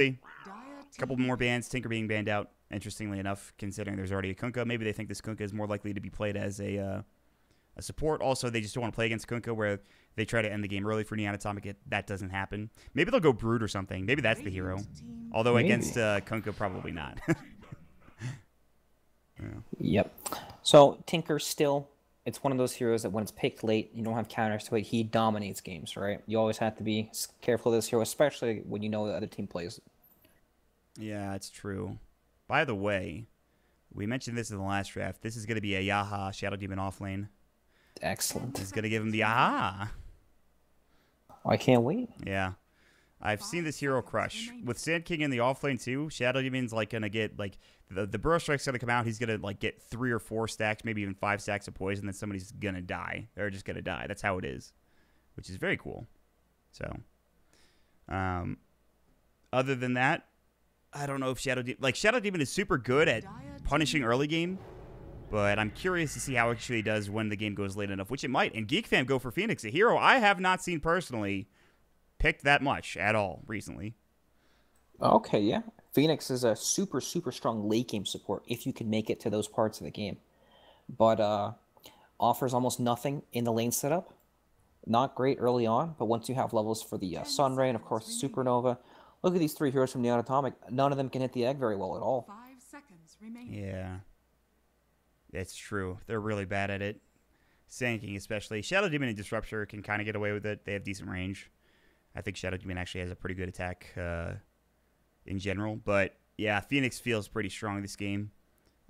see. A couple more bans, Tinker being banned out, interestingly enough, considering there's already a Kunkka. Maybe they think this Kunkka is more likely to be played as a support. Also, they just don't want to play against Kunkka where they try to end the game early for Neon Atomic. That doesn't happen. Maybe they'll go Brood or something. Maybe that's the hero. Although Maybe. against Kunkka, probably not. Yeah. Yep. So Tinker still, it's one of those heroes that when it's picked late, you don't have counters to it. He dominates games, right? You always have to be careful of this hero, especially when you know the other team plays it. Yeah, it's true. By the way, we mentioned this in the last draft. This is going to be a Yaha Shadow Demon offlane. Excellent. This is going to give him the Yaha. I can't wait. Yeah. I've seen this hero crush. With Sand King in the offlane too, Shadow Demon's like going to get like the Burrow Strike's going to come out. He's going to like get 3 or 4 stacks, maybe even 5 stacks of poison, then somebody's going to die. They're just going to die. That's how it is, which is very cool. So, other than that, I don't know if Shadow Demon is super good at punishing early game, but I'm curious to see how it actually does when the game goes late enough, which it might. And Geek Fam go for Phoenix, a hero I have not seen personally picked that much at all recently. Okay, yeah. Phoenix is a super, super strong late game support if you can make it to those parts of the game. But offers almost nothing in the lane setup. Not great early on, but once you have levels for the Sunray and, of course, the Supernova, look at these 3 heroes from Neon Atomic. None of them can hit the egg very well at all. 5 seconds remaining. Yeah. It's true. They're really bad at it. Sanking especially. Shadow Demon and Disruptor can kind of get away with it. They have decent range. I think Shadow Demon actually has a pretty good attack in general. But, yeah, Phoenix feels pretty strong this game.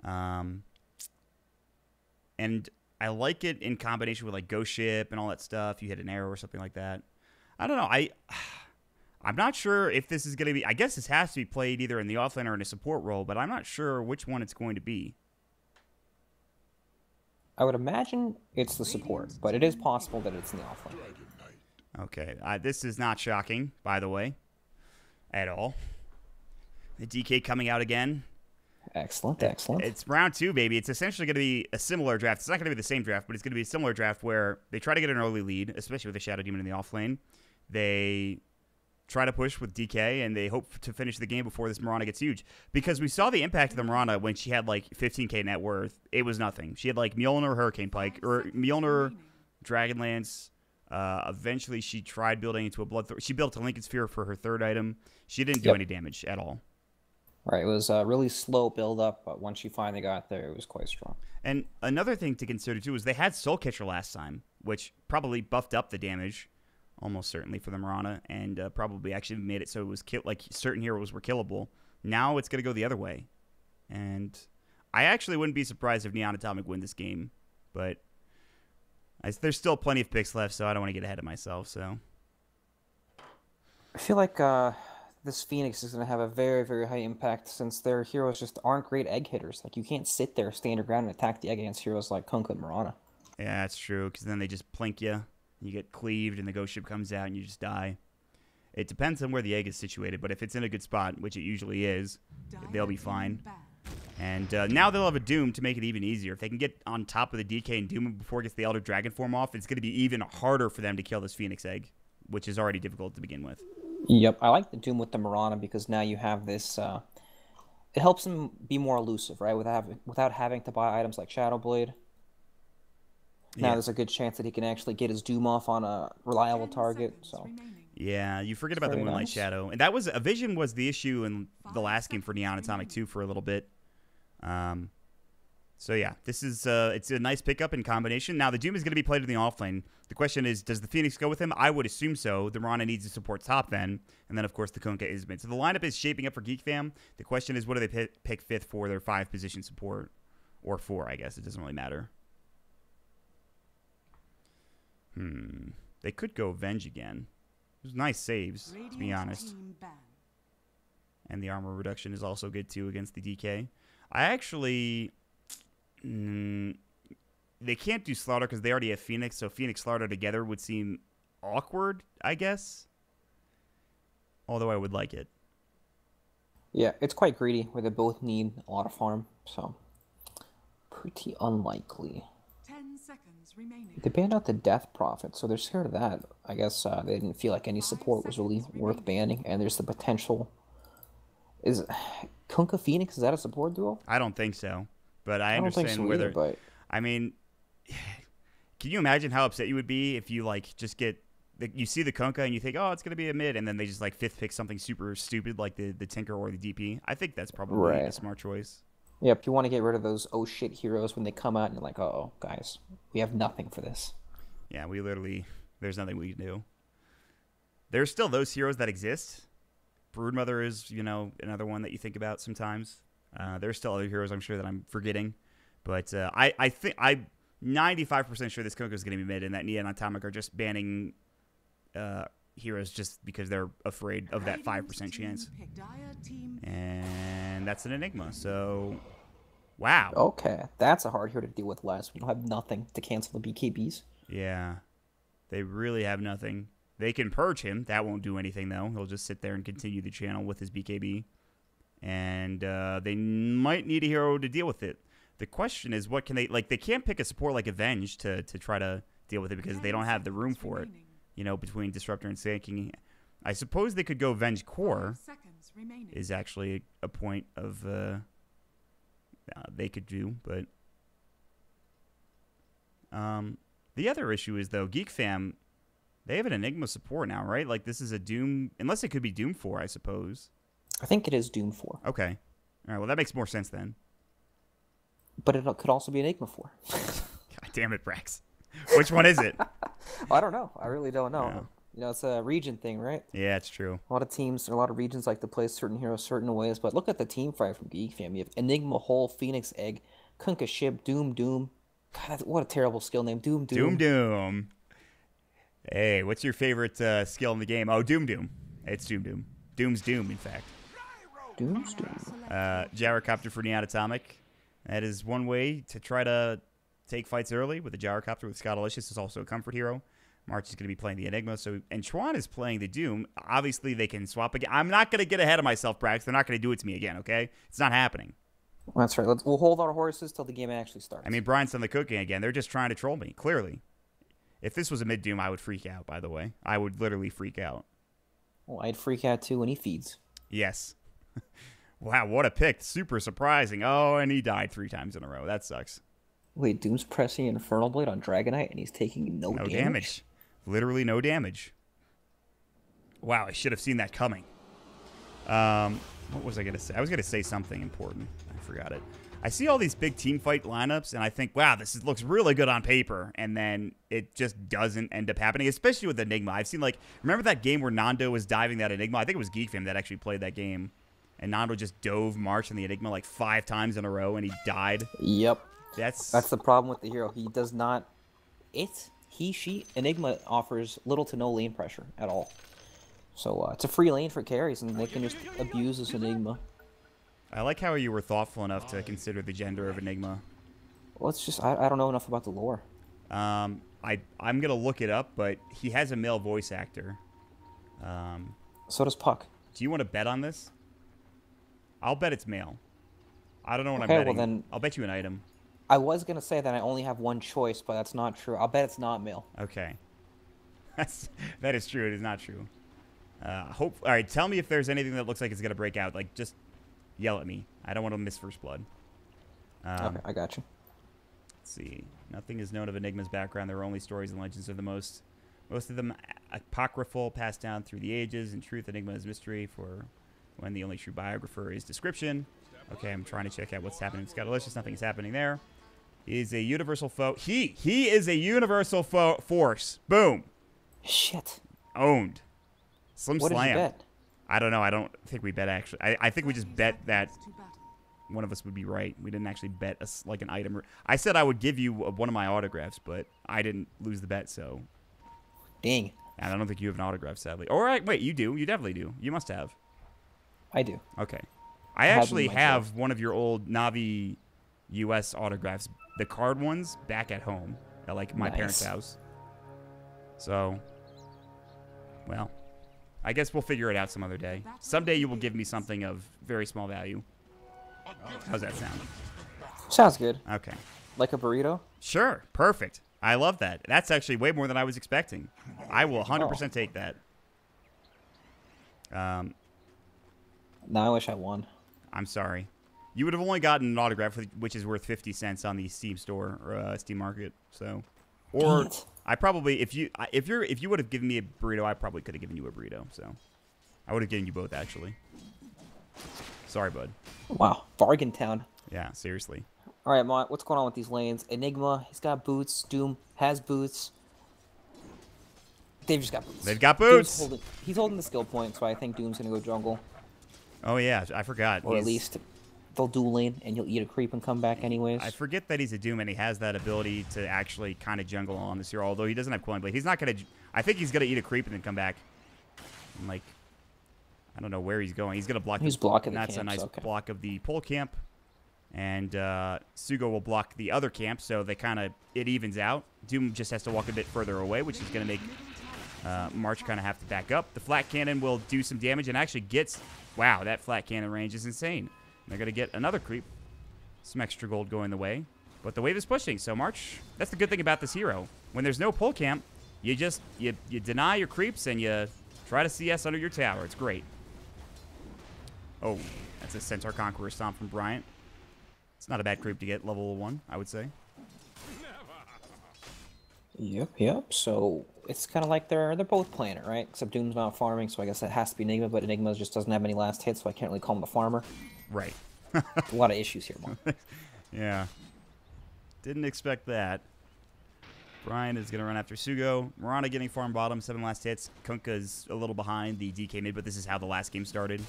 And I like it in combination with, like, Ghost Ship and all that stuff. You hit an arrow or something like that. I don't know. I'm not sure if this is going to be... I guess this has to be played either in the offlane or in a support role, but I'm not sure which one it's going to be. I would imagine it's the support, but it is possible that it's in the offlane. Okay, this is not shocking, by the way, at all. The DK coming out again. Excellent, excellent. It's round 2, baby. It's essentially going to be a similar draft. It's not going to be the same draft, but it's going to be a similar draft where they try to get an early lead, especially with the Shadow Demon in the offlane. They try to push with DK, and they hope to finish the game before this Mirana gets huge. Because we saw the impact of the Mirana when she had, like, 15k net worth. It was nothing. She had, like, Mjolnir Hurricane Pike, or Mjolnir Dragonlance. Eventually, she tried building into a Bloodthirst. She built a Lincoln Sphere for her 3rd item. She didn't do any damage at all. Right, it was a really slow build-up, but once she finally got there, it was quite strong. And another thing to consider, too, is they had Soul Catcher last time, which probably buffed up the damage. Almost certainly for the Mirana, and probably actually made it so it was like certain heroes were killable. Now it's going to go the other way. And I actually wouldn't be surprised if Neon Atomic win this game, but there's still plenty of picks left, so I don't want to get ahead of myself. So I feel like this Phoenix is going to have a very, very high impact since their heroes just aren't great egg hitters. Like, you can't sit there, stand your ground, and attack the egg against heroes like Kunkka and Mirana. Yeah, that's true, because then they just plink you. You get cleaved, and the Ghost Ship comes out, and you just die. It depends on where the egg is situated, but if it's in a good spot, which it usually is, they'll be fine. And now they'll have a Doom to make it even easier. If they can get on top of the DK and Doom before it gets the Elder Dragon form off, it's going to be even harder for them to kill this Phoenix egg, which is already difficult to begin with. Yep, I like the Doom with the Mirana because now you have this... it helps them be more elusive, right? Without having to buy items like Shadow Blade. Now there's a good chance that he can actually get his Doom off on a reliable target. So yeah, you forget about the Moonlight Shadow. And that was... A Vision was the issue in the last game for Neon Atomic 2 for a little bit. So yeah, this is it's a nice pickup in combination. Now the Doom is going to be played in the offlane. The question is, does the Phoenix go with him? I would assume so. The Mirana needs to support top then, and then of course the Kunkka is mid. So the lineup is shaping up for Geek Fam. The question is, what do they pick 5th for their 5 position support, or 4? I guess it doesn't really matter. They could go Avenge again. There's nice saves, to be honest. And the armor reduction is also good too against the DK. I actually... they can't do Slaughter because they already have Phoenix, so Phoenix Slaughter together would seem awkward, I guess. Although I would like it. Yeah, it's quite greedy where they both need a lot of farm, so pretty unlikely. 10 seconds remaining. They banned out the Death Prophet, so they're scared of that. I guess they didn't feel like any support was really worth banning, and there's the potential Is Kunkka Phoenix, is that a support duo? I don't think so, but I I don't think understand so either, whether. but I mean, can you imagine how upset you would be if you like just get you see the Kunkka and you think, oh, it's gonna be a mid, and then they just like fifth pick something super stupid like the Tinker or the DP. I think that's probably a right. smart choice. Yep, you want to get rid of those oh shit heroes when they come out and you're like, oh, guys, we have nothing for this. Yeah, we literally there's nothing we can do. There's still those heroes that exist. Broodmother is, another one that you think about sometimes. There's still other heroes I'm sure that I'm forgetting. But I think I'm 95% sure this Kunkka is going to be mid, and that Nia and Atomic are just banning heroes just because they're afraid of that 5% chance. And that's an Enigma. So, wow. Okay, that's a hard hero to deal with, Les. We don't have nothing to cancel the BKBs. Yeah, they really have nothing. They can purge him. That won't do anything, though. He'll just sit there and continue the channel with his BKB. And they might need a hero to deal with it. The question is, what can they... Like, they can't pick a support like Avenge to try to deal with it because they don't have the room for it, between Disruptor and Sanking. I suppose they could go Avenge Core is actually a point of... they could do, but... the other issue is, though, Geek Fam... They have an Enigma support now, right? Like, this is a Doom... Unless it could be Doom 4, I suppose. I think it is Doom 4. Okay. All right, well, that makes more sense then. But it could also be Enigma 4. God damn it, Brax. Which one is it? I don't know. I really don't know. Yeah. It's a region thing, right? Yeah, it's true. A lot of teams, a lot of regions like to play certain heroes certain ways. But look at the team fight from Geek Fam. You have Enigma Hole, Phoenix Egg, Kunkka Ship, Doom. God, what a terrible skill name. Doom. Hey, what's your favorite skill in the game? Oh, Doom. It's Doom. Doom's Doom, in fact. Doom's Doom. Gyrocopter for Neon Atomic. That is one way to try to take fights early with the Gyrocopter with Scottalicious is also a comfort hero. March is going to be playing the Enigma, and Chuan is playing the Doom. Obviously, they can swap again. I'm not going to get ahead of myself, Brax. They're not going to do it to me again, okay? It's not happening. That's right. We'll hold our horses till the game actually starts. I mean, Brian's done the cooking again. They're just trying to troll me, clearly. If this was a mid-Doom, I would freak out, by the way. I would literally freak out. Well, I'd freak out, too, when he feeds. Yes. Wow, what a pick. Super surprising. Oh, and he died 3 times in a row. That sucks. Wait, Doom's pressing Infernal Blade on Dragonite, and he's taking no damage? Literally no damage. Wow, I should have seen that coming. What was I going to say? I was going to say something important. I forgot it. I see all these big team fight lineups, and I think, wow, looks really good on paper, and then it just doesn't end up happening, especially with Enigma. I've seen, remember that game where Nando was diving that Enigma? I think it was Geek Fam that actually played that game, and Nando just dove March in the Enigma 5 times in a row, and he died. Yep. That's the problem with the hero. He does not... Enigma offers little to no lane pressure at all. So it's a free lane for carries, and they can just abuse this Enigma. I like how you were thoughtful enough to consider the gender of Enigma. Well, it's just, I don't know enough about the lore. I'm going to look it up, but he has a male voice actor. So does Puck. Do you want to bet on this? I'll bet it's male. I don't know what I'm betting. Well then, I'll bet you an item. I was going to say that I only have one choice, but that's not true. I'll bet it's not male. Okay. That is true. It is not true. All right, tell me if there's anything that looks like it's going to break out. Just yell at me. I don't want to miss first blood. Okay, I got you. Let's see. Nothing is known of Enigma's background. There are only stories and legends of most of them apocryphal, passed down through the ages. In truth, Enigma is mystery for when the only true biographer is description. Okay, I'm trying to check out what's happening. Scottalicious, nothing is happening there. He is a universal foe. He is a universal force. Boom. Shit. Owned. Slim What Slam. did you bet? I don't know. I don't think we bet, actually. I think we just bet that one of us would be right. We didn't actually bet an item. I said I would give you one of my autographs, but I didn't lose the bet, so. Dang. And I don't think you have an autograph, sadly. All right, wait, you do. You definitely do. You must have. I do. Okay. I actually have one of your old Navi US autographs, the card ones, back at home at my parents' house. So, well, I guess we'll figure it out some other day. Someday you will give me something of very small value. How's that sound? Sounds good. Okay. Like a burrito? Sure. Perfect. I love that. That's actually way more than I was expecting. I will 100% take that. Now I wish I won. I'm sorry. You would have only gotten an autograph, which is worth 50 cents on the Steam store or Steam Market. So, or Dang it. I probably if you would have given me a burrito, I probably could have given you a burrito. So, I would have given you both actually. Sorry, bud. Wow, Bargain Town. Yeah, seriously. All right, Mont, what's going on with these lanes? Enigma, he's got boots. Doom has boots. They've just got boots. They've got Doom's boots. he's holding the skill point, so I think Doom's gonna go jungle, Oh yeah, I forgot. or at least they'll dual lane, and you'll eat a creep and come back anyways. I forget that he's a Doom and he has that ability to actually kind of jungle on this hero. Although he doesn't have Quelling Blade, he's not gonna. I think he's gonna eat a creep and then come back. And like, I don't know where he's going. He's gonna block. He's blocking the That's a camps, nice okay. block of the pole camp, and Sugo will block the other camp, so they kind of it evens out. Doom just has to walk a bit further away, which is gonna make March kind of have to back up. The flat cannon will do some damage and actually gets. Wow, that flat cannon range is insane. They're going to get another creep. Some extra gold going the way. But the wave is pushing, so March, that's the good thing about this hero. When there's no pole camp, you just, you deny your creeps and you try to CS under your tower. It's great. Oh, that's a Centaur Conqueror Stomp from Bryant. It's not a bad creep to get level 1, I would say. Yep. So it's kind of like they're both playing it, right? Except Doom's not farming, so I guess that has to be Enigma. But Enigma just doesn't have any last hits, so I can't really call him the farmer. Right. A lot of issues here, Mark. Yeah. Didn't expect that. Brian is going to run after Sugo. Mirana getting farm bottom, 7 last hits. Kunkka's a little behind the DK mid, but this is how the last game started.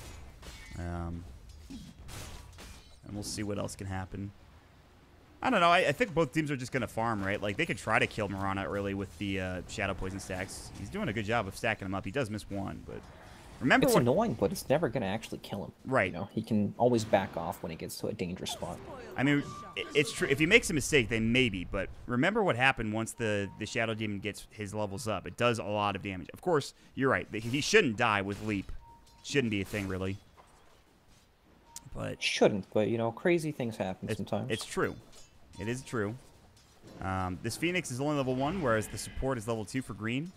And we'll see what else can happen. I don't know. I think both teams are just going to farm, right? Like, they could try to kill Mirana early with the Shadow Poison stacks. He's doing a good job of stacking them up. He does miss one, but remember It's what... annoying, but it's never going to actually kill him. Right. You know, he can always back off when he gets to a dangerous spot. I mean, it's true. If he makes a mistake, then maybe. But remember what happened once the Shadow Demon gets his levels up. It does a lot of damage. Of course, you're right. He shouldn't die with Leap. Shouldn't be a thing, really. But Shouldn't, but, you know, crazy things happen sometimes. it's true. It is true. This Phoenix is only level 1, whereas the support is level 2 for green.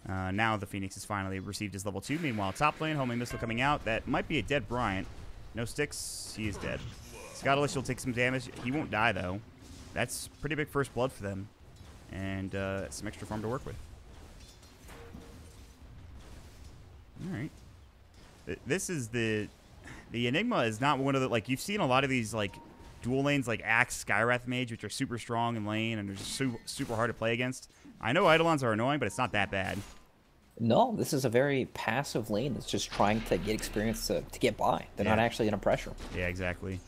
Now the Phoenix has finally received his level 2. Meanwhile, top lane, homing missile coming out. That might be a dead Bryant. No sticks. He is dead. Scottish will take some damage. He won't die, though. That's pretty big first blood for them. And some extra farm to work with. All right. This is the Enigma is not one of the, like, you've seen a lot of these, like, dual lanes like Axe, Skywrath Mage, which are super strong in lane and they're just super hard to play against. I know Eidolons are annoying, but it's not that bad. No, this is a very passive lane that's just trying to get experience to get by. They're not actually in a pressure. Yeah, exactly.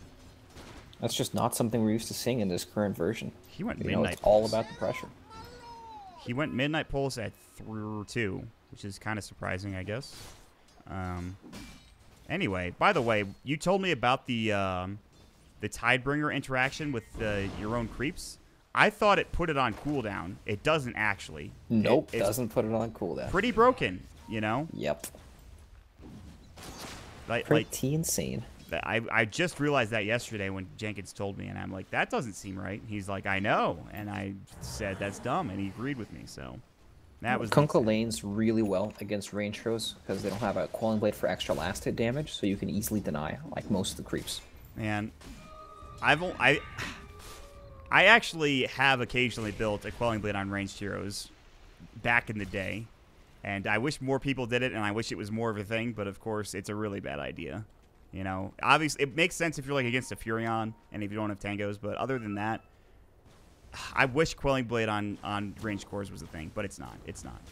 That's just not something we're used to seeing in this current version. He went You know, Midnight it's all Pulse. about the pressure. He went Midnight Pulse at 2, which is kind of surprising, I guess. Anyway, by the way, you told me about the Tidebringer interaction with your own creeps. I thought it put it on cooldown. It doesn't actually. Nope, It's doesn't put it on cooldown. pretty broken, you know? Yep. Like Pretty insane. I just realized that yesterday when Jenkins told me, and I'm like, that doesn't seem right. He's like, I know. And I said, that's dumb, and he agreed with me, so that was... Kunkka lanes really well against range heroes because they don't have a Quelling Blade for extra last hit damage, so you can easily deny, like most of the creeps. Man, I actually have occasionally built a Quelling Blade on ranged heroes back in the day, and I wish more people did it, and I wish it was more of a thing, but of course, it's a really bad idea. You know, obviously, it makes sense if you're like against a Furion and if you don't have tangos, but other than that, I wish Quelling Blade on ranged cores was a thing, but it's not. It's not.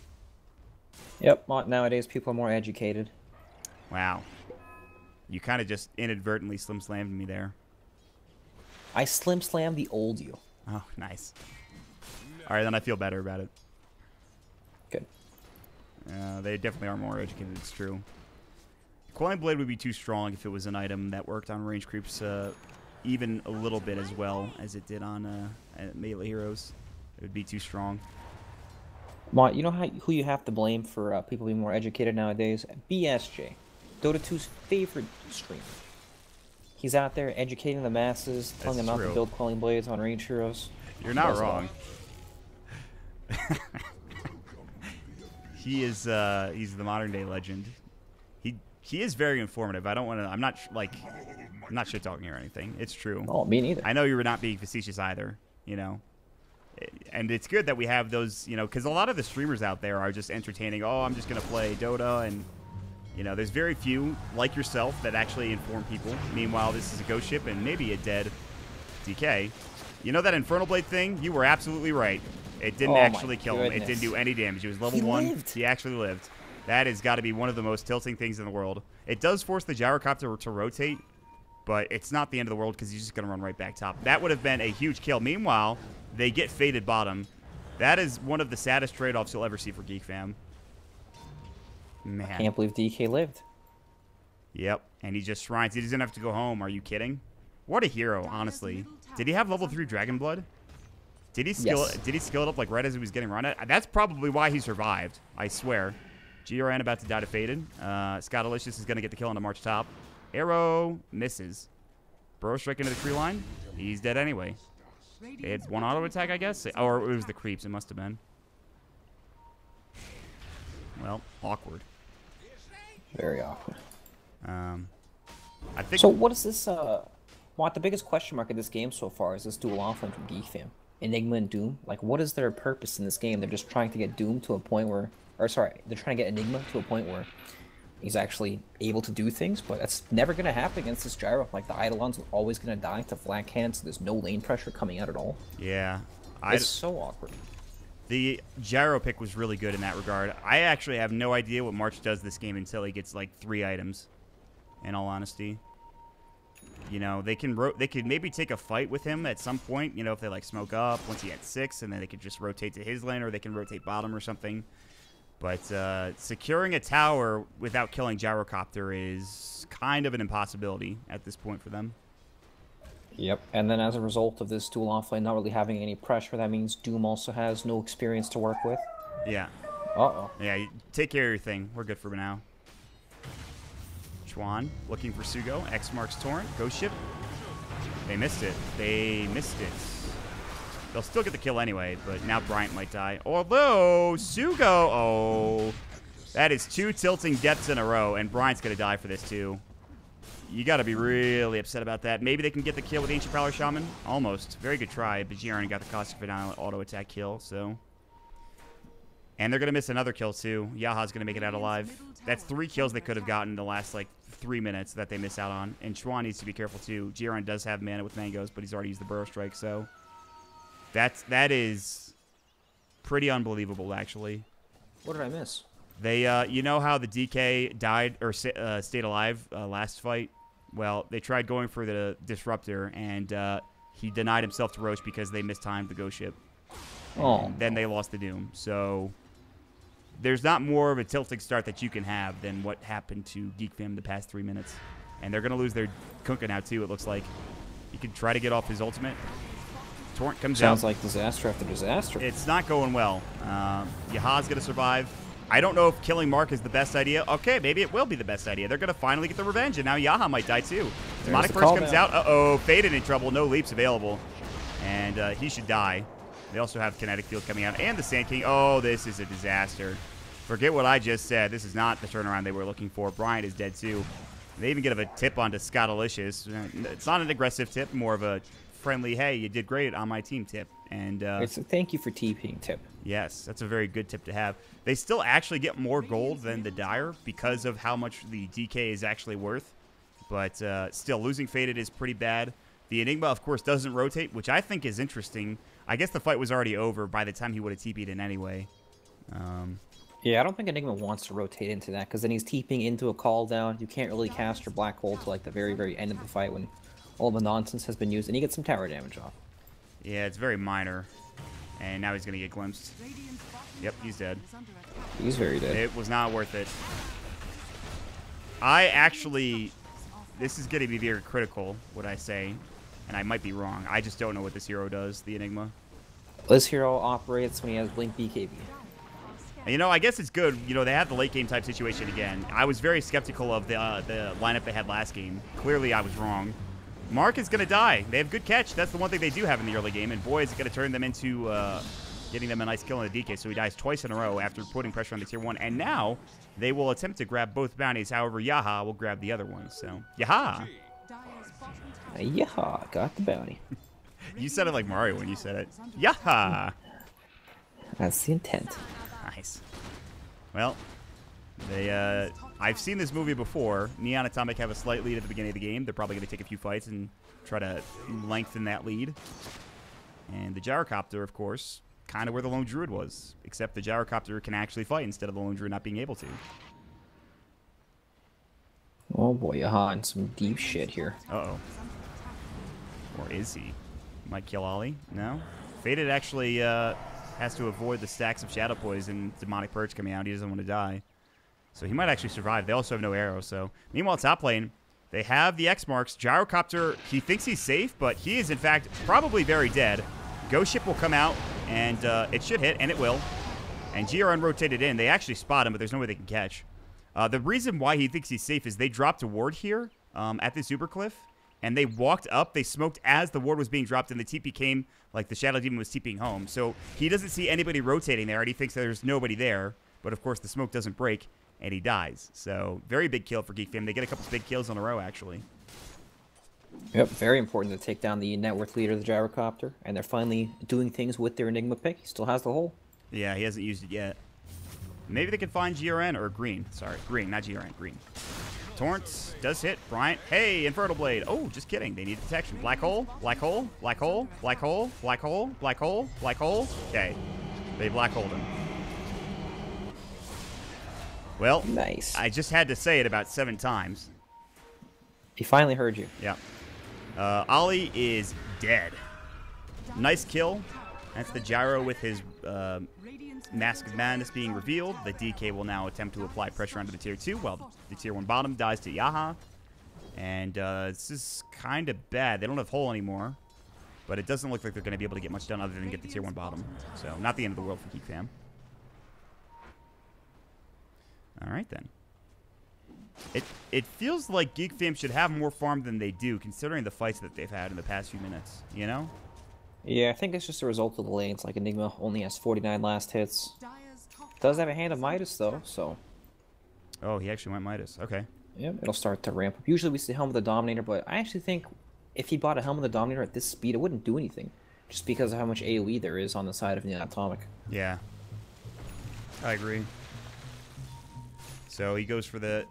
Yep, nowadays people are more educated. Wow. You kind of just inadvertently slim slammed me there. I slim slam the old you. Oh, nice. All right, then I feel better about it. Good. They definitely are more educated, it's true. Quelling Blade would be too strong if it was an item that worked on range creeps even a little bit as well as it did on melee heroes. It would be too strong. Mont, you know who you have to blame for people being more educated nowadays? BSJ, Dota 2's favorite streamer. He's out there educating the masses, telling them not to build Quelling Blades on range heroes. You're not wrong. He's the modern day legend. He He is very informative. I don't want to. I'm not I'm not shit talking or anything. It's true. Oh, me neither. I know you were not being facetious either. You know. And it's good that we have those, you know, because a lot of the streamers out there are just entertaining. Oh, I'm just going to play Dota. And, you know, there's very few like yourself that actually inform people. Meanwhile, this is a ghost ship and maybe a dead DK. You know that Infernal Blade thing? You were absolutely right. It didn't actually kill him. It didn't do any damage. It was level 1. Lived. He actually lived. That has got to be one of the most tilting things in the world. It does force the gyrocopter to rotate, but it's not the end of the world because he's just going to run right back top. That would have been a huge kill. Meanwhile, they get faded bottom. That is one of the saddest trade-offs you'll ever see for Geek fam. Man. I can't believe DK lived. Yep, and he just shrines. He doesn't have to go home. Are you kidding? What a hero, honestly. Did he have level 3 Dragon Blood? Did he skill Yes. Did he skill it up like right as he was getting run at? That's probably why he survived, I swear. GRN about to die to Faded. Scott Alicious is going to get the kill on the March top. Arrow misses. Burrow strike into the tree line. He's dead anyway. They had one auto attack, I guess? Or it was the creeps. It must have been. Well, awkward. Very awkward. I think. So what is this? What the biggest question mark of this game so far is this dual offering from Geek fam. Enigma and Doom. Like, what is their purpose in this game? They're just trying to get Doom to a point where, or sorry, they're trying to get Enigma to a point where he's actually able to do things, but that's never going to happen against this gyro. Like, the Eidolon's always going to die to flank hands, so there's no lane pressure coming out at all. Yeah. It's so awkward. The gyro pick was really good in that regard. I actually have no idea what March does this game until he gets like 3 items, in all honesty. You know, they could maybe take a fight with him at some point, you know, if they like smoke up once he had 6, and then they could just rotate to his lane, or they can rotate bottom or something. But securing a tower without killing Gyrocopter is kind of an impossibility at this point for them. Yep, and then as a result of this dual offlane not really having any pressure, that means Doom also has no experience to work with. Yeah. Uh-oh. Yeah, take care of your thing. We're good for now. Chuan looking for Sugo. X marks Torrent. Ghost ship. They missed it. They missed it. They'll still get the kill anyway, but now Bryant might die. Although, Sugo... Oh, that is 2 tilting deaths in a row, and Bryant's going to die for this too. You got to be really upset about that. Maybe they can get the kill with Ancient Prowler Shaman. Almost. Very good try, but Giron got the Caustic Finale auto attack kill, so... And they're going to miss another kill too. Yaha's going to make it out alive. That's 3 kills they could have gotten in the last, like, 3 minutes that they miss out on. And Chuan needs to be careful too. Giron does have mana with Mangoes, but he's already used the Burrow Strike, so... That is pretty unbelievable, actually. What did I miss? They, you know how the DK died or stayed alive last fight? Well, they tried going for the Disruptor, and he denied himself to Roche because they mistimed the Ghost Ship. Oh. Then they lost the Doom. So there's not more of a tilting start that you can have than what happened to Geek Fam the past 3 minutes. And they're going to lose their Kunkka now, too, it looks like. He could try to get off his ultimate. Torrent comes out. Sounds like disaster after disaster. It's not going well. Yaha's going to survive. I don't know if killing Mark is the best idea. Okay, maybe it will be the best idea. They're going to finally get the revenge, and now Yaha might die too. Demonic first comes out. Uh-oh, Faded in trouble. No leaps available. And he should die. They also have Kinetic Field coming out. And the Sand King. Oh, this is a disaster. Forget what I just said. This is not the turnaround they were looking for. Bryant is dead too. They even get a tip onto Scott Alicious. It's not an aggressive tip, more of a friendly, hey, you did great on my team tip. And it's a thank you for TPing tip. Yes, that's a very good tip to have. They still actually get more gold than the Dire because of how much the DK is actually worth. But still, losing Faded is pretty bad. The Enigma, of course, doesn't rotate, which I think is interesting. I guess the fight was already over by the time he would have TP'd in anyway. Yeah, I don't think Enigma wants to rotate into that, because then he's TPing into a call down. You can't really cast your Black Hole to like the very, very end of the fight when all the nonsense has been used, and he gets some tower damage off. Yeah, it's very minor. And now he's going to get glimpsed. Yep, he's dead. He's very dead. It was not worth it. I actually... This is going to be very critical, what I say. And I might be wrong. I just don't know what this hero does, the Enigma. This hero operates when he has Blink BKB. And, you know, I guess it's good. You know, they have the late game type situation again. I was very skeptical of the lineup they had last game. Clearly, I was wrong. Mark is going to die. They have good catch. That's the one thing they do have in the early game. And boy, is it going to turn them into getting them a nice kill on the DK, so he dies twice in a row after putting pressure on the tier 1. And now they will attempt to grab both bounties. However, Yaha will grab the other one. So, Yaha! Yeah, got the bounty. You said it like Mario when you said it. Yaha! That's the intent. Nice. Well, I've seen this movie before. Neon Atomic have a slight lead at the beginning of the game. They're probably going to take a few fights and try to lengthen that lead. And the Gyrocopter, of course, kind of where the Lone Druid was. Except the Gyrocopter can actually fight instead of the Lone Druid not being able to. Oh boy, Yaha in some deep shit here. Uh-oh. Or is he? Might kill Ollie? No? Faded actually has to avoid the stacks of Shadow Poison, Demonic Purge coming out. He doesn't want to die. So he might actually survive. They also have no arrow. So meanwhile, top lane, they have the X marks. Gyrocopter, he thinks he's safe, but he is in fact probably very dead. Ghost Ship will come out, and it should hit, and it will. And GRN rotated in. They actually spot him, but there's no way they can catch. The reason why he thinks he's safe is they dropped a ward here at this Uber Cliff, and they walked up. They smoked as the ward was being dropped, and the TP came like the Shadow Demon was TPing home. So he doesn't see anybody rotating there, and he thinks that there's nobody there. But of course, the smoke doesn't break, and he dies. So very big kill for Geek Fam. They get a couple big kills in a row, actually. Yep, very important to take down the net worth leader, the Gyrocopter, and they're finally doing things with their Enigma pick. He still has the hole. Yeah, he hasn't used it yet. Maybe they can find GRN or Green. Sorry, Green, not GRN, Green. Torrent does hit. Bryant, hey, Infernal Blade. Oh, just kidding. They need detection. Black hole, black hole, black hole, black hole, black hole, black hole, black hole. Okay, they black holed him. Well, nice. I just had to say it about 7 times. He finally heard you. Yeah. Ollie is dead. Nice kill. That's the Gyro with his Mask of Madness being revealed. The DK will now attempt to apply pressure onto the tier 2 while the tier 1 bottom dies to Yaha. And this is kind of bad. They don't have hole anymore. But it doesn't look like they're going to be able to get much done other than get the tier 1 bottom. So not the end of the world for Geek Fam. Alright then. It feels like Geek Fam should have more farm than they do, considering the fights that they've had in the past few minutes, you know? Yeah, I think it's just a result of the lanes. Like, Enigma only has 49 last hits. Does have a Hand of Midas, though, so... Oh, he actually went Midas. Okay. Yep, it'll start to ramp up. Usually we see Helm of the Dominator, but I actually think if he bought a Helm of the Dominator at this speed, it wouldn't do anything. Just because of how much AoE there is on the side of the Atomic. Yeah. I agree. So he goes for the...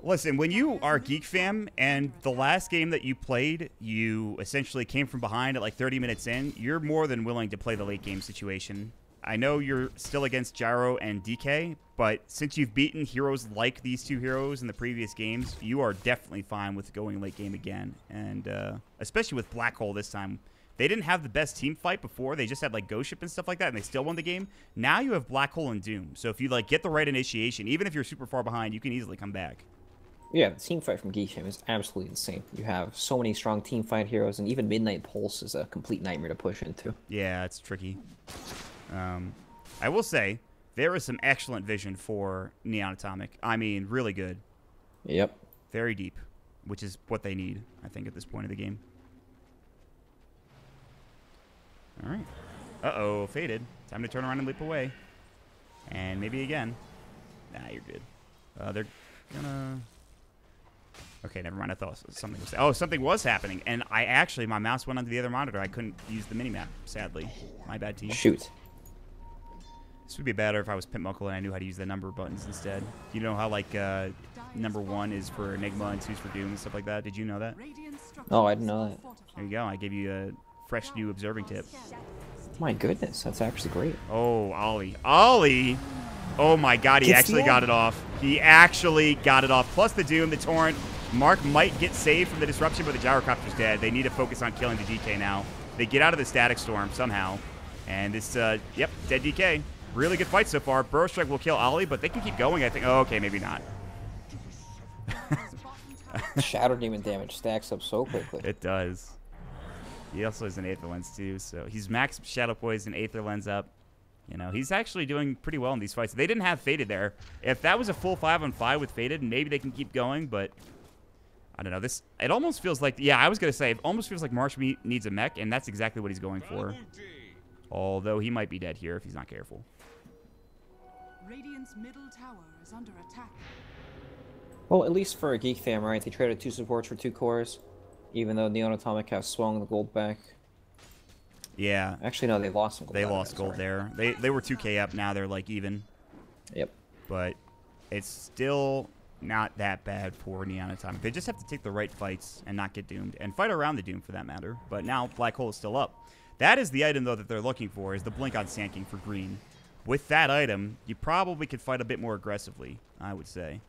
Listen, when you are Geek Fam and the last game that you played, you essentially came from behind at like 30 minutes in, you're more than willing to play the late game situation. I know you're still against Gyro and DK, but since you've beaten heroes like these two heroes in the previous games, you are definitely fine with going late game again. And especially with Black Hole this time. They didn't have the best team fight before. They just had like Ghost Ship and stuff like that, and they still won the game. Now you have Black Hole and Doom. So if you like get the right initiation, even if you're super far behind, you can easily come back. Yeah, the team fight from Geek Fam is absolutely insane. You have so many strong team fight heroes, and even Midnight Pulse is a complete nightmare to push into. Yeah, it's tricky. I will say, there is some excellent vision for Neon Atomic. I mean, really good. Yep. Very deep, which is what they need, I think, at this point of the game. All right. Uh-oh, faded. Time to turn around and leap away. And maybe again. Nah, you're good. They're gonna... Okay, never mind. I thought something was... Oh, something was happening. And I actually, my mouse went onto the other monitor. I couldn't use the minimap, sadly. My bad, team. Shoot. This would be better if I was Pimp Muckle and I knew how to use the number buttons instead. You know how, like, number 1 is for Enigma and 2 is for Doom and stuff like that? Did you know that? Oh, I didn't know that. There you go. I gave you a fresh new observing tip. My goodness, that's actually great. Oh, Ollie. Ollie! Oh my god, he actually got it off. He actually got it off. Plus the Doom, the Torrent. Mark might get saved from the disruption, but the Gyrocopter's dead. They need to focus on killing the DK now. They get out of the Static Storm somehow. And this, yep, dead DK. Really good fight so far. Burrow Strike will kill Ollie, but they can keep going, I think. Oh, okay, maybe not. Shadow Demon damage stacks up so quickly. It does. He also has an Aether Lens, too, so he's max Shadow Poison, Aether Lens up. You know, he's actually doing pretty well in these fights. They didn't have Faded there. If that was a full 5-on-5 with Faded, maybe they can keep going, but I don't know. This, it almost feels like, yeah, I was going to say, it almost feels like Marsh needs a mech, and that's exactly what he's going for. Although he might be dead here if he's not careful. Radiant's middle tower is under attack. Well, at least for a Geek fam, right? They traded 2 supports for 2 cores, even though Neon Atomic have swung the gold back. Yeah. Actually, no, they lost some gold. They lost gold there. They were 2k up. Now they're like even. Yep. But it's still not that bad for Neon Atomic. They just have to take the right fights and not get doomed. And fight around the doom for that matter. But now Black Hole is still up. That is the item, though, that they're looking for, is the Blink on Sand King for green. With that item, you probably could fight a bit more aggressively, I would say.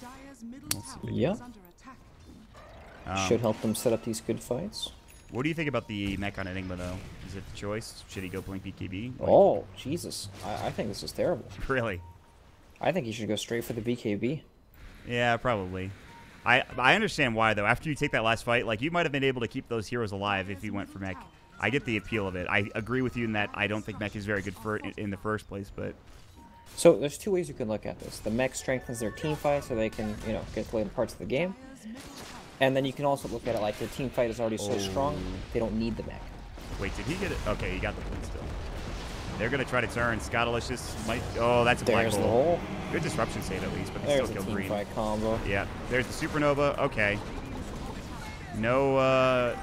Dire's middle tower Yeah. is under attack. Should help them set up these good fights. What do you think about the mech on Enigma, though? Is it the choice? Should he go Blink BKB? Oh, Jesus. I think this is terrible. Really? I think he should go straight for the BKB. Yeah, probably. I understand why, though. After you take that last fight, like, you might have been able to keep those heroes alive if you went for mech. I get the appeal of it. I agree with you in that I don't think mech is very good for it in the first place, but... So there's 2 ways you can look at this. The mech strengthens their team fight so they can, you know, get to later parts of the game. Dire's middle tower. And then you can also look at it like their team fight is already so Oh. strong, they don't need the mech. Wait, did he get it? Okay, he got the blink still. They're going to try to turn. Scottalicious might... Oh, that's a black There's the hole. hole. Good disruption save, at least, but they There's still the kill team green. fight combo. Yeah, there's the supernova. Okay. No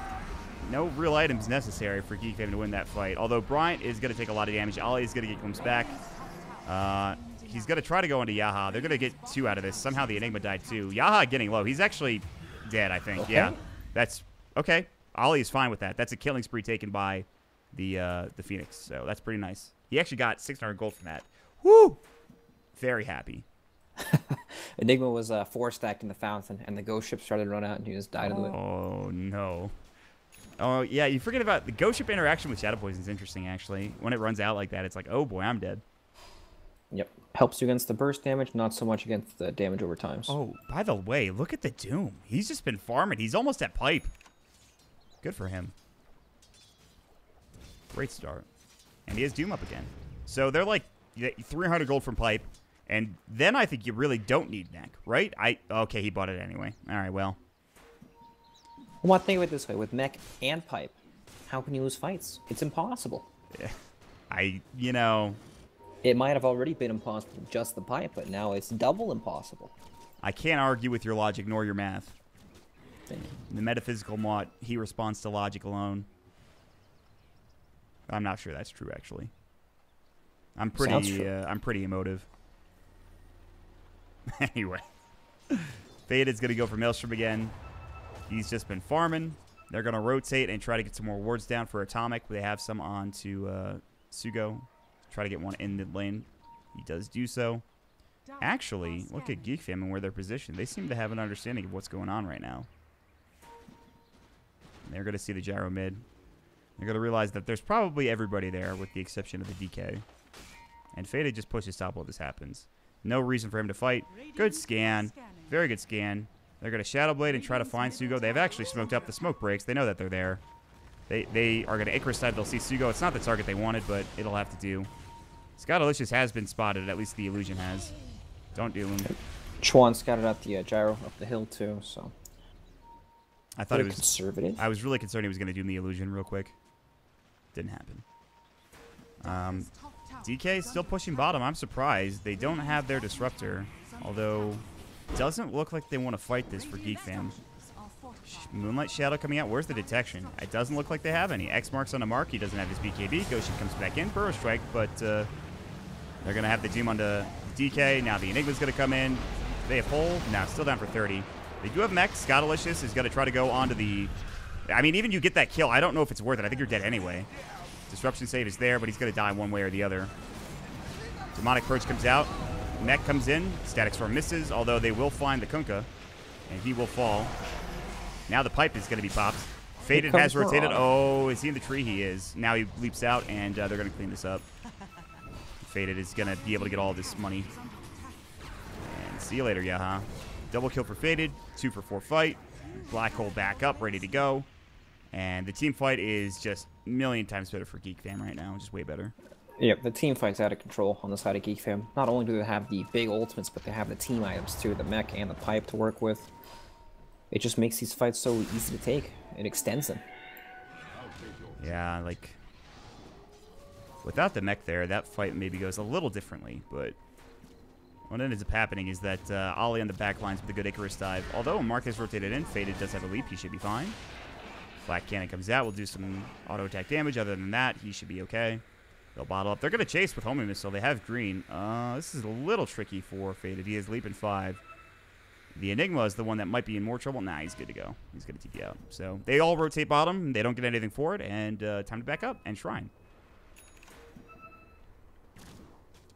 real items necessary for Geek Fam to win that fight. Although Bryant is going to take a lot of damage. Ali is going to get glimpsed back. He's going to try to go into Yaha. They're going to get 2 out of this. Somehow the Enigma died too. Yaha getting low. He's actually dead, I think. Okay. Yeah, that's okay. Ali is fine with that. That's a killing spree taken by the Phoenix. So that's pretty nice. He actually got 600 gold from that. Woo! Very happy. Enigma was 4-stacked in the fountain, and the ghost ship started to run out, and he just died of it. Oh, no. Oh, yeah, you forget about the ghost ship interaction with Shadow Poison is interesting, actually. When it runs out like that, it's like, oh, boy, I'm dead. Yep. Helps you against the burst damage, not so much against the damage over times. Oh, by the way, look at the Doom. He's just been farming. He's almost at pipe. Good for him. Great start. And he has Doom up again. So they're like 300 gold from pipe. And then I think you really don't need neck, right? Okay, he bought it anyway. All right, well. Well, think of it this way. With mech and pipe, how can you lose fights? It's impossible. Yeah. It might have already been impossible with just the pipe, but now it's double impossible. I can't argue with your logic nor your math. The metaphysical mod, he responds to logic alone. I'm not sure that's true, actually. I'm pretty emotive. Anyway. Faded's going to go for Maelstrom again. He's just been farming. They're going to rotate and try to get some more wards down for Atomic. They have some on to Sugo. Try to get one in mid lane. He does do so. Actually, look at Geek Fam and where they're positioned. They seem to have an understanding of what's going on right now. And they're going to see the gyro mid. They're going to realize that there's probably everybody there with the exception of the DK. And Faded just pushes top while this happens. No reason for him to fight. Good scan. Very good scan. They're going to Shadow Blade and try to find Sugo. They've actually smoked up. The smoke breaks. They know that they're there. They are going to Icarus side. They'll see Sugo. It's not the target they wanted, but it'll have to do. Scottalicious has been spotted. At least the illusion has. Don't do him. Chuan scouted out the gyro up the hill too, so. I thought it was conservative. I was really concerned he was going to do the illusion real quick. Didn't happen. DK is still pushing bottom. I'm surprised. They don't have their disruptor, although it doesn't look like they want to fight this for Geek Fam. Moonlight Shadow coming out. Where's the detection? It doesn't look like they have any. X marks on the mark. He doesn't have his BKB. Ghost Ship comes back in. Burrow Strike, but they're going to have the Doom onto DK. Now the Enigma's going to come in. They have Hole. Now still down for 30. They do have mech. Scottalicious is going to try to go onto the... I mean, even you get that kill, I don't know if it's worth it. I think you're dead anyway. Disruption save is there, but he's going to die one way or the other. Demonic Purge comes out. Mech comes in. Static Storm misses, although they will find the Kunkka, and he will fall. Now the pipe is going to be popped. Faded has rotated. Oh, is he in the tree? He is. Now he leaps out, and they're going to clean this up. Faded is going to be able to get all this money. And see you later, Yaha. Double kill for Faded. 2 for 4 fight. Black Hole back up, ready to go. And the team fight is just a million times better for Geek Fam right now. Just way better. Yep, the team fight's out of control on the side of Geek Fam. Not only do they have the big ultimates, but they have the team items too, the mech and the pipe to work with. It just makes these fights so easy to take. It extends them. Yeah, like... Without the mech there, that fight maybe goes a little differently, but what ends up happening is that Ollie on the back lines with a good Icarus dive. Although Mark has rotated in, Faded does have a leap. He should be fine. Black Cannon comes out. Will do some auto attack damage. Other than that, he should be okay. They'll bottle up. They're going to chase with Homing Missile. They have green. This is a little tricky for Faded. He has leap in 5. The Enigma is the one that might be in more trouble. Nah, he's good to go. He's going to TP out. So they all rotate bottom. They don't get anything for it. And time to back up and Shrine.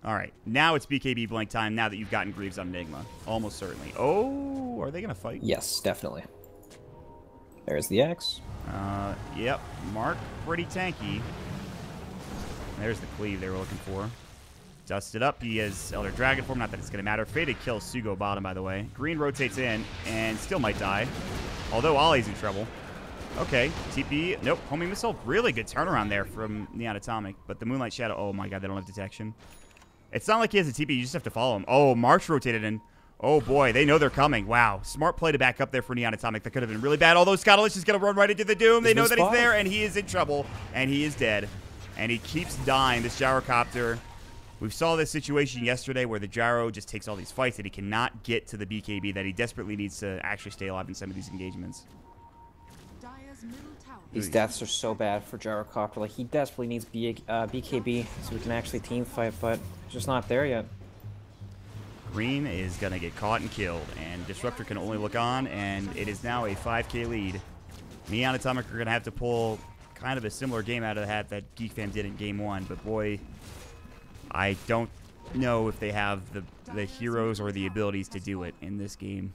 All right, now it's BKB blank time now that you've gotten Greaves on Enigma. Almost certainly. Oh, are they going to fight? Yes, definitely. There's the X. Yep, Mark, pretty tanky. There's the cleave they were looking for. Dusted up, he has Elder Dragon form, not that it's going to matter. Faded kills Sugo bottom, by the way. Green rotates in and still might die. Although Ollie's in trouble. Okay, TP, nope, Homing Missile. Really good turnaround there from Neon Atomic. But the Moonlight Shadow, oh my god, they don't have detection. It's not like he has a TP. You just have to follow him. Oh, March rotated in. Oh, boy. They know they're coming. Wow. Smart play to back up there for Neon Atomic. That could have been really bad. Although Scotalish is going to run right into the Doom. They know that he's there, and he is in trouble. And he is dead. And he keeps dying, this Gyrocopter. We saw this situation yesterday where the Gyro just takes all these fights and he cannot get to the BKB that he desperately needs to actually stay alive in some of these engagements. Dire's middle tower. These deaths are so bad for Gyrocopter. Like, he desperately needs BKB so we can actually team fight, but it's just not there yet. Green is going to get caught and killed, and Disruptor can only look on, and it is now a 5k lead. Neon Atomic are going to have to pull kind of a similar game out of the hat that Geek Fam did in Game 1, but boy, I don't know if they have the heroes or the abilities to do it in this game.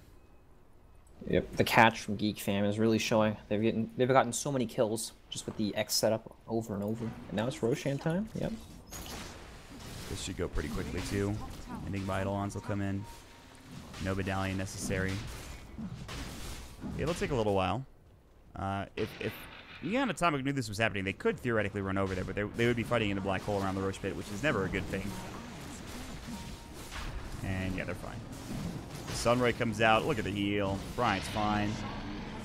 Yep, the catch from Geek Fam is really showing. They've gotten so many kills just with the X setup over and over. And now it's Roshan time. Yep. This should go pretty quickly too. Enigma Eidolons will come in. No medallion necessary. It'll take a little while. If Neon Atomic knew this was happening, they could theoretically run over there, but they would be fighting in a black hole around the Roche Pit, which is never a good thing. And yeah, they're fine. Sunray comes out. Look at the heal. Bryant's fine.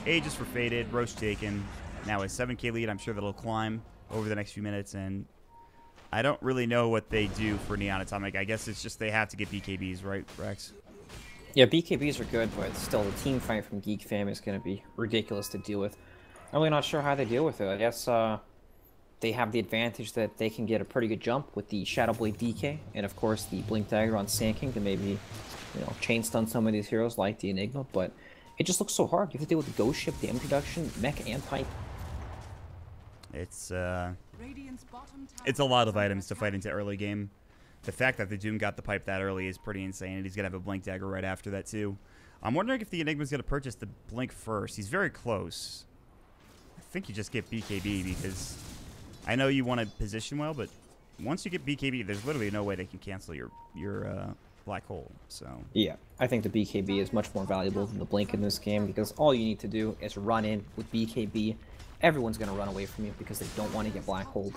Aegis for Faded. Roche taken. Now a 7k lead. I'm sure that'll climb over the next few minutes. And I don't really know what they do for Neon Atomic. I guess it's just they have to get BKBs, right, Rex? Yeah, BKBs are good, but still the team fight from Geek Fam is going to be ridiculous to deal with. I'm really not sure how they deal with it. I guess they have the advantage that they can get a pretty good jump with the Shadow Blade DK, and of course the Blink Dagger on Sand King to maybe, you know, chain stun some of these heroes like the Enigma, but it just looks so hard. You have to deal with the Ghost Ship, the introduction, mech, and pipe. It's a lot of items to fight into early game. The fact that the Doom got the pipe that early is pretty insane, and he's going to have a Blink Dagger right after that, too. I'm wondering if the Enigma's going to purchase the Blink first. He's very close. I think you just get BKB, because I know you want to position well, but once you get BKB, there's literally no way they can cancel your black hole. So yeah, I think the BKB is much more valuable than the Blink in this game, because all you need to do is run in with BKB. Everyone's going to run away from you because they don't want to get black holed.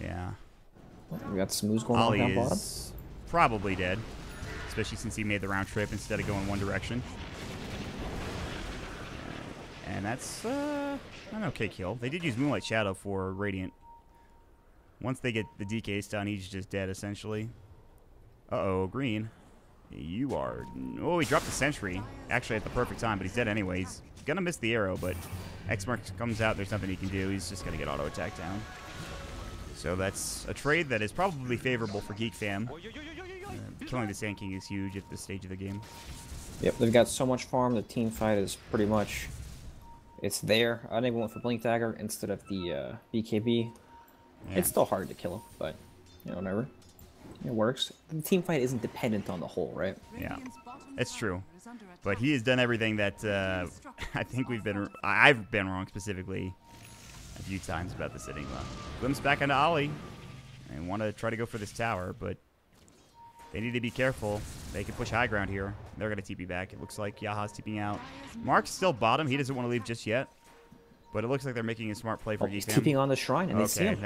Yeah. We got Smooth going Ollie on down bottom. is probably dead, especially since he made the round trip instead of going one direction. And that's an okay kill. They did use Moonlight Shadow for Radiant. Once they get the DK stun, he's just dead, essentially. Uh-oh, Green. You are... Oh, he dropped the Sentry, actually at the perfect time, but he's dead anyway. He's going to miss the arrow, but X-Mark comes out. There's nothing he can do. He's just going to get auto-attack down. So that's a trade that is probably favorable for Geek Fam. Killing the Sand King is huge at this stage of the game. Yep, they've got so much farm. The team fight is pretty much... It's there. I even went for Blink Dagger instead of the BKB. Yeah. It's still hard to kill him, but, you know, whatever. It works. The team fight isn't dependent on the whole, right? Yeah, it's true. But he has done everything that I think I've been wrong specifically a few times about this Enigma. Glimpse back onto Ollie. They want to try to go for this tower, but they need to be careful. They can push high ground here. They're going to TP back. It looks like Yaha's TPing out. Mark's still bottom. He doesn't want to leave just yet. But it looks like they're making a smart play for Geek Fam. TPing on the shrine, and they see him.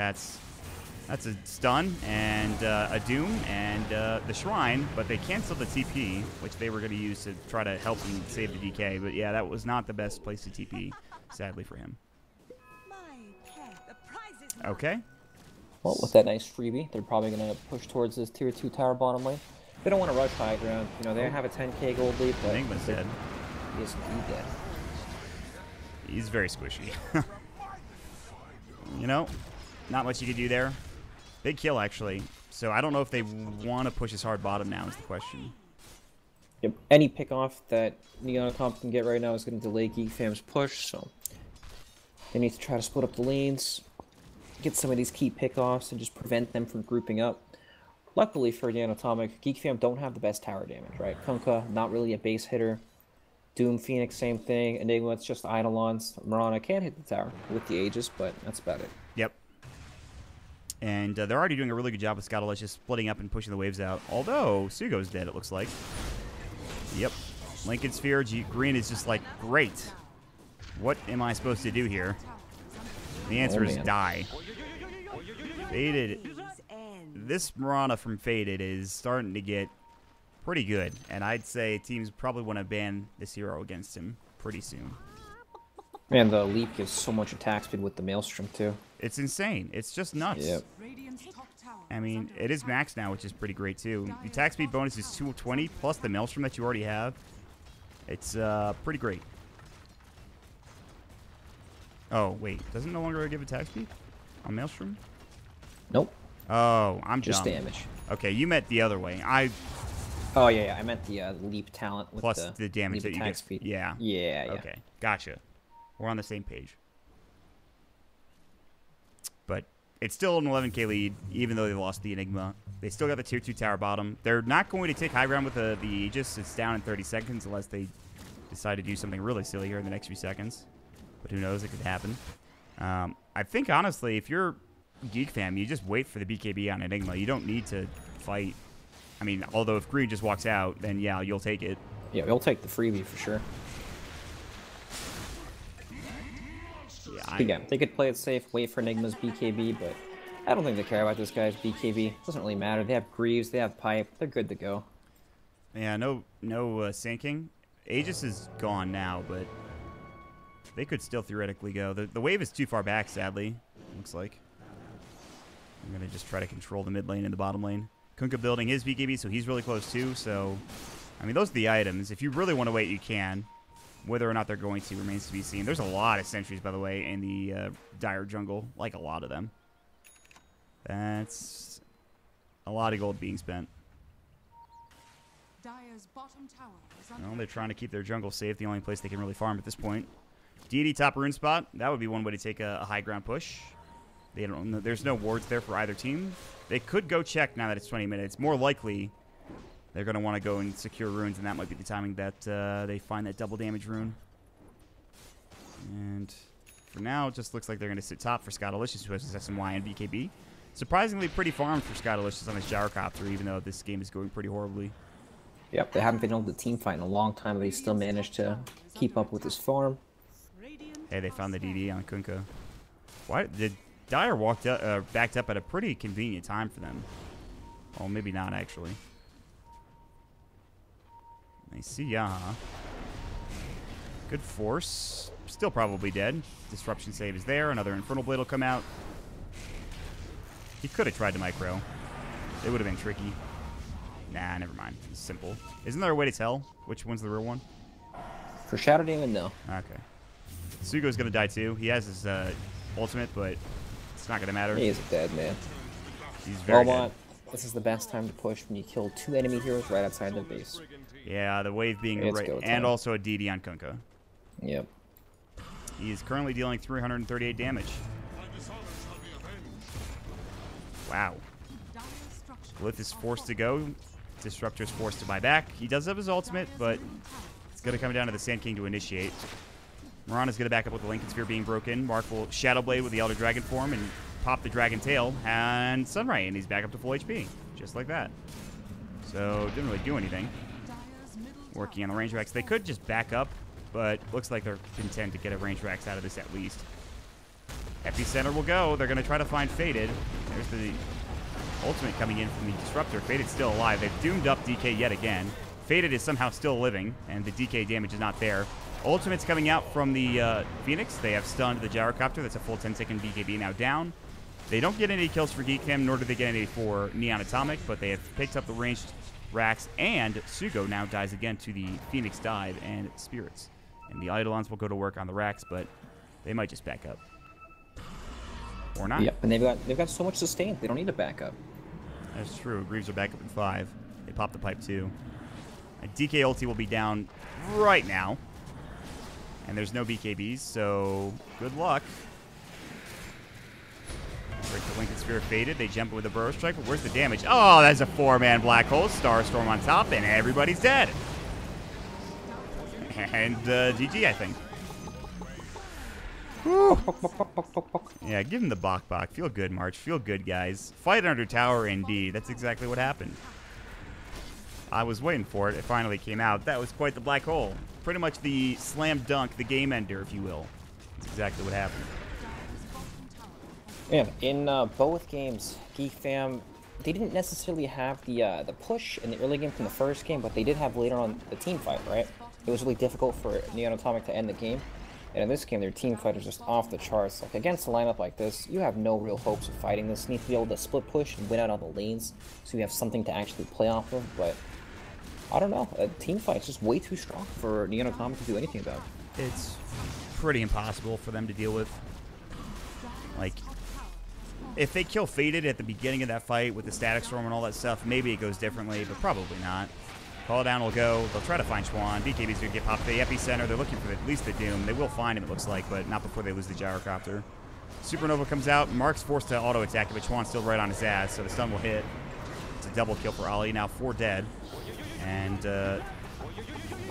That's a stun and a Doom and the shrine, but they canceled the TP, which they were going to use to try to help him save the DK. But yeah, that was not the best place to TP, sadly for him. Okay. Well, with that nice freebie, they're probably going to push towards this tier 2 tower bottom lane. They don't want to rush high ground. You know, they have a 10k gold lead, but Enigma's dead. he is indeed dead. He's very squishy. You know, not much you could do there. Big kill, actually. So I don't know if they want to push this hard bottom now is the question. Yep. Any pickoff that Neonacomp can get right now is going to delay Geek Fam's push, so they need to try to split up the lanes, get some of these key pickoffs, and just prevent them from grouping up. Luckily for Neonatomic, Geek Fam don't have the best tower damage, right? Kunkka, not really a base hitter. Doom, Phoenix, same thing. Enigma, it's just Eidolons. Mirana can hit the tower with the Aegis, but that's about it. Yep. And they're already doing a really good job with Scottalicious splitting up and pushing the waves out. Although, Sugo's dead, it looks like. Yep. Lincoln Sphere, Green is just like, great. What am I supposed to do here? The answer is die. Faded. This Mirana from Faded is starting to get pretty good. And I'd say teams probably want to ban this hero against him pretty soon. Man, the Leap gives so much attack speed with the Maelstrom, too. It's insane. It's just nuts. Yep. I mean, it is max now, which is pretty great, too. The attack speed bonus is 220, plus the Maelstrom that you already have. It's pretty great. Oh, wait. Doesn't it no longer give attack speed on Maelstrom? Nope. Oh, I'm just dumb. damage. Okay, you meant the other way. Oh, yeah. I meant the Leap talent with plus the damage that you get. Speed. Yeah. Yeah. Okay, gotcha. We're on the same page. But it's still an 11k lead, even though they lost the Enigma. They still got the tier 2 tower bottom. They're not going to take high ground with the Aegis. It's down in 30 seconds unless they decide to do something really silly here in the next few seconds. But who knows? It could happen. I think, honestly, if you're Geek Fam, you just wait for the BKB on Enigma. You don't need to fight. I mean, although if Green just walks out, then yeah, you'll take it. Yeah, we'll take the freebie for sure. Yeah, Again, they could play it safe, wait for Enigma's BKB, but I don't think they care about this guy's BKB. Doesn't really matter. They have Greaves, they have Pipe, they're good to go. Yeah, no sinking. Aegis is gone now, but they could still theoretically go. The wave is too far back, sadly. Looks like. I'm gonna just try to control the mid lane and the bottom lane. Kunkka building his BKB, so he's really close too. So, I mean, those are the items. If you really want to wait, you can. Whether or not they're going to remains to be seen. There's a lot of sentries, by the way, in the Dire jungle. Like, a lot of them. That's a lot of gold being spent. Dire's bottom tower is Well, they're trying to keep their jungle safe. The only place they can really farm at this point. Deity top rune spot. That would be one way to take a high ground push. They don't. There's no wards there for either team. They could go check now that it's 20 minutes. More likely, they're going to want to go and secure runes, and that might be the timing that they find that double damage rune. And for now, it just looks like they're going to sit top for Scottalicious, who has SMY and BKB. Surprisingly pretty farmed for Scottalicious on this Gyrocopter, even though this game is going pretty horribly. Yep, they haven't been able to team fight in a long time, but he still managed to keep up with his farm. Hey, they found the DD on Kunkka. Why did Dire backed up at a pretty convenient time for them? Well, maybe not actually. They see Yaha. Good force. Still probably dead. Disruption save is there. Another Infernal Blade will come out. He could have tried to micro. It would have been tricky. Nah, never mind. It's simple. Isn't there a way to tell which one's the real one? For Shadow Demon, no. Okay. Sugo's going to die too. He has his ultimate, but it's not going to matter. He is a dead man. He's very dead. This is the best time to push when you kill 2 enemy heroes right outside their base. Yeah, the wave being It's right, go time. and also a DD on Kunkka. Yep. He is currently dealing 338 damage. Wow. Glyph is forced to go. Disruptor's forced to buy back. He does have his ultimate, but it's going to come down to the Sand King to initiate. Mirana's going to back up with the Lincoln Sphere being broken. Mark will Shadow Blade with the Elder Dragon form and pop the Dragon Tail. And Sunray, and he's back up to full HP. Just like that. So, didn't really do anything. Working on the range racks. They could just back up, but looks like they're content to get a range racks out of this at least. Epicenter will go. They're going to try to find Faded. There's the ultimate coming in from the Disruptor. Faded's still alive. They've doomed up DK yet again. Faded is somehow still living, and the DK damage is not there. Ultimate's coming out from the Phoenix. They have stunned the Gyrocopter. That's a full 10-second BKB now down. They don't get any kills for Geek Fam, nor do they get any for Neon Atomic, but they have picked up the ranged racks, and Sugo now dies again to the Phoenix Dive and Spirits. And the Eidolons will go to work on the racks, but they might just back up. Or not. Yep, and they've got so much sustain, they don't need to back up. That's true. Greaves are back up in 5. They pop the pipe too. And DK ulti will be down right now. And there's no BKBs, so good luck. Break the Lincoln Sphere faded. They jump with a Burrow Strike, but where's the damage? Oh, that's a 4-man black hole. Starstorm on top, and everybody's dead. And GG, I think. Whew. Yeah, give him the Bok Bok. Feel good, March. Feel good, guys. Fight under tower, indeed. That's exactly what happened. I was waiting for it. It finally came out. That was quite the black hole. Pretty much the slam dunk, the game ender, if you will. That's exactly what happened. Yeah, in both games, Geek Fam, they didn't necessarily have the push in the early game from the first game, but they did have later on the team fight, right? It was really difficult for Neon Atomic to end the game. And in this game, their team fight is just off the charts. Like, against a lineup like this, you have no real hopes of fighting this. You need to be able to split push and win out on the lanes, so you have something to actually play off of. But, I don't know. A team fight's just way too strong for Neon Atomic to do anything about. It's pretty impossible for them to deal with. Like, if they kill Faded at the beginning of that fight with the Static Storm and all that stuff, maybe it goes differently, but probably not. Call down will go. They'll try to find Schwan. BKB's going to get popped. The Epicenter, they're looking for at least the Doom. They will find him, it looks like, but not before they lose the Gyrocopter. Supernova comes out. Mark's forced to auto-attack it, but Schwan's still right on his ass, so the stun will hit. It's a double kill for Ollie. Now 4 dead. And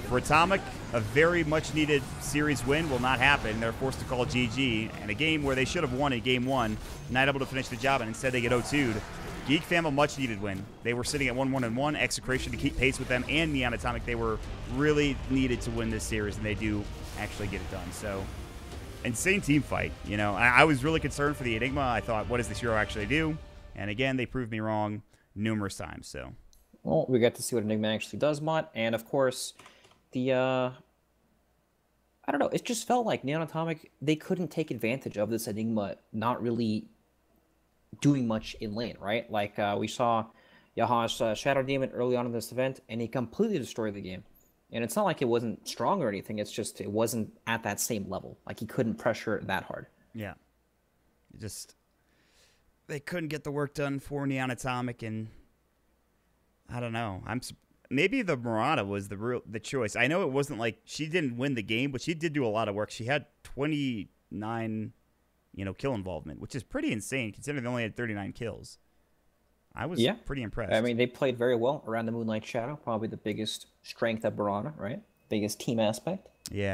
for Atomic, a very much-needed series win will not happen. They're forced to call GG. And a game where they should have won in Game 1, not able to finish the job, and instead they get 0-2'd. Geek Fam, a much-needed win. They were sitting at 1-1-1. Execration to keep pace with them, and Neon Atomic, they were really needed to win this series, and they do actually get it done. So, insane team fight. You know, I was really concerned for the Enigma. I thought, what does this hero actually do? And again, they proved me wrong numerous times. So, well, we got to see what Enigma actually does, Mott. And, of course, the, I don't know, it just felt like Neon Atomic, they couldn't take advantage of this Enigma not really doing much in lane, right? Like we saw Yaha's Shadow Demon early on in this event, and he completely destroyed the game. And it's not like it wasn't strong or anything, it's just it wasn't at that same level. Like he couldn't pressure it that hard. Yeah. They couldn't get the work done for Neon Atomic, and I don't know. Maybe the Murata was the choice. I know it wasn't like she didn't win the game, but she did do a lot of work. She had 29 kill involvement, which is pretty insane considering they only had 39 kills. I was pretty impressed. I mean, they played very well around the Moonlight Shadow, probably the biggest strength of Barana, right? Biggest team aspect. Yeah.